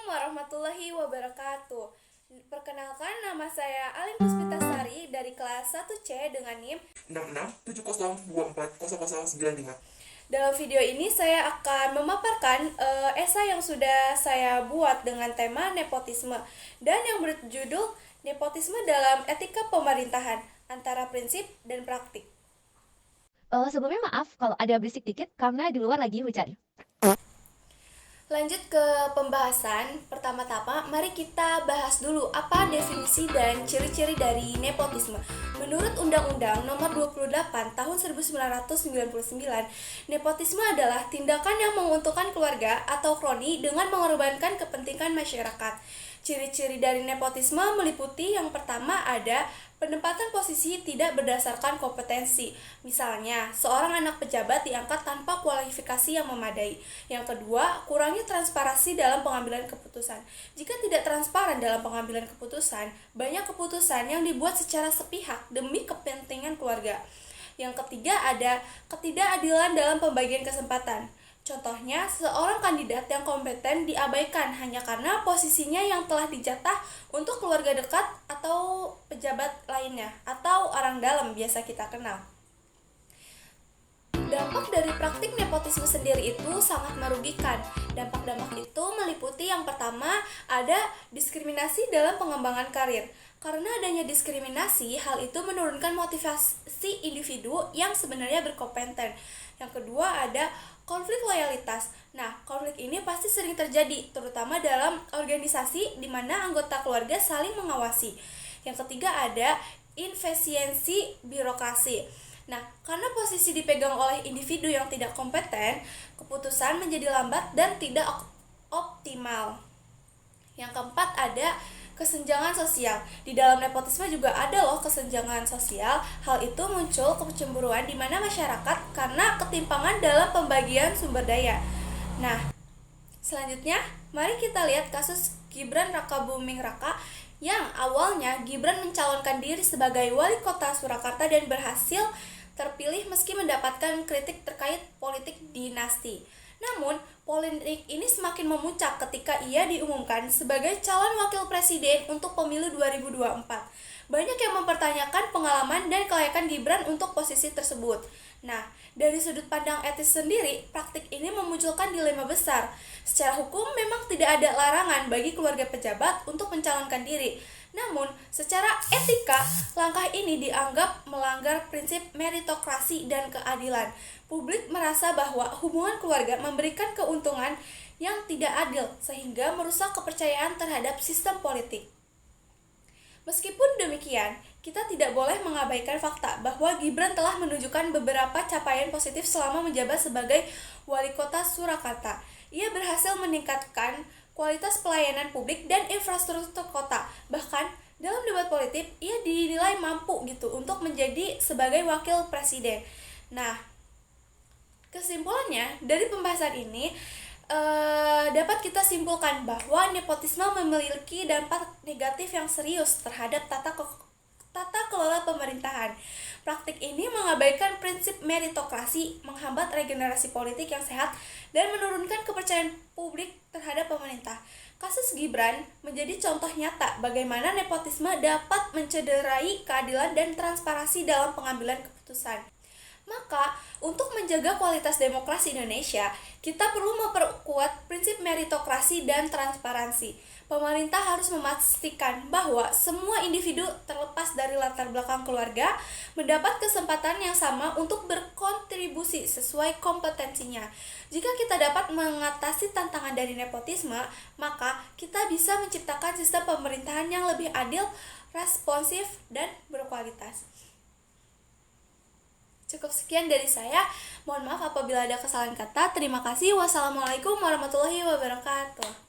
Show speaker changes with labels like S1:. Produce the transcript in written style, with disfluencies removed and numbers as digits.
S1: Warahmatullahi wabarakatuh. Perkenalkan, nama saya Alin Puspitasari dari kelas 1C dengan NIM
S2: 6670240095.
S1: Dalam video ini saya akan memaparkan esai yang sudah saya buat dengan tema nepotisme dan yang berjudul Nepotisme dalam Etika Pemerintahan antara Prinsip dan Praktik.
S3: Sebelumnya maaf kalau ada berisik dikit karena di luar lagi hujan.
S1: Lanjut ke pembahasan. Pertama-tama, mari kita bahas dulu apa definisi dan ciri-ciri dari nepotisme. Menurut Undang-Undang Nomor 28 Tahun 1999, nepotisme adalah tindakan yang menguntungkan keluarga atau kroni dengan mengorbankan kepentingan masyarakat. Ciri-ciri dari nepotisme meliputi yang pertama ada penempatan posisi tidak berdasarkan kompetensi. Misalnya, seorang anak pejabat diangkat tanpa kualifikasi yang memadai. Yang kedua, kurangnya transparansi dalam pengambilan keputusan. Jika tidak transparan dalam pengambilan keputusan, banyak keputusan yang dibuat secara sepihak demi kepentingan keluarga. Yang ketiga ada ketidakadilan dalam pembagian kesempatan. Contohnya, seorang kandidat yang kompeten diabaikan hanya karena posisinya yang telah dijatah untuk keluarga dekat atau pejabat lainnya, atau orang dalam biasa kita kenal. Dampak dari praktik nepotisme sendiri itu sangat merugikan. Dampak-dampak itu meliputi yang pertama, ada diskriminasi dalam pengembangan karir. Karena adanya diskriminasi, hal itu menurunkan motivasi individu yang sebenarnya berkompeten. Yang kedua ada konflik loyalitas. Nah, konflik ini pasti sering terjadi, terutama dalam organisasi di mana anggota keluarga saling mengawasi. Yang ketiga ada inefisiensi birokrasi. Nah, karena posisi dipegang oleh individu yang tidak kompeten, keputusan menjadi lambat dan tidak optimal. Yang keempat ada kesenjangan sosial. Di dalam nepotisme juga ada loh kesenjangan sosial. Hal itu muncul kecemburuan di mana masyarakat karena ketimpangan dalam pembagian sumber daya. Nah, selanjutnya mari kita lihat kasus Gibran Rakabuming Raka yang awalnya Gibran mencalonkan diri sebagai wali kota Surakarta dan berhasil terpilih meski mendapatkan kritik terkait politik dinasti. Namun, polemik ini semakin memuncak ketika ia diumumkan sebagai calon wakil presiden untuk pemilu 2024. Banyak yang mempertanyakan pengalaman dan kelayakan Gibran untuk posisi tersebut. Nah, dari sudut pandang etis sendiri, praktik ini memunculkan dilema besar. Secara hukum memang tidak ada larangan bagi keluarga pejabat untuk mencalonkan diri. Namun, secara etika, langkah ini dianggap melanggar prinsip meritokrasi dan keadilan. Publik merasa bahwa hubungan keluarga memberikan keuntungan yang tidak adil sehingga merusak kepercayaan terhadap sistem politik. Meskipun demikian, kita tidak boleh mengabaikan fakta bahwa Gibran telah menunjukkan beberapa capaian positif selama menjabat sebagai wali kota Surakarta. Ia berhasil meningkatkan kualitas pelayanan publik dan infrastruktur kota. Bahkan dalam debat politik, ia dinilai mampu untuk menjadi sebagai wakil presiden. Nah, kesimpulannya dari pembahasan ini dapat kita simpulkan bahwa nepotisme memiliki dampak negatif yang serius terhadap tata kelola pemerintahan. Praktik ini mengabaikan prinsip meritokrasi, menghambat regenerasi politik yang sehat, dan menurunkan kepercayaan publik terhadap pemerintah. Kasus Gibran menjadi contoh nyata bagaimana nepotisme dapat mencederai keadilan dan transparansi dalam pengambilan keputusan. Maka, untuk menjaga kualitas demokrasi Indonesia, kita perlu memperkuat prinsip meritokrasi dan transparansi. Pemerintah harus memastikan bahwa semua individu terlepas dari latar belakang keluarga mendapat kesempatan yang sama untuk berkontribusi sesuai kompetensinya. Jika kita dapat mengatasi tantangan dari nepotisme, maka kita bisa menciptakan sistem pemerintahan yang lebih adil, responsif, dan berkualitas. Cukup sekian dari saya. Mohon maaf apabila ada kesalahan kata. Terima kasih. Wassalamualaikum warahmatullahi wabarakatuh.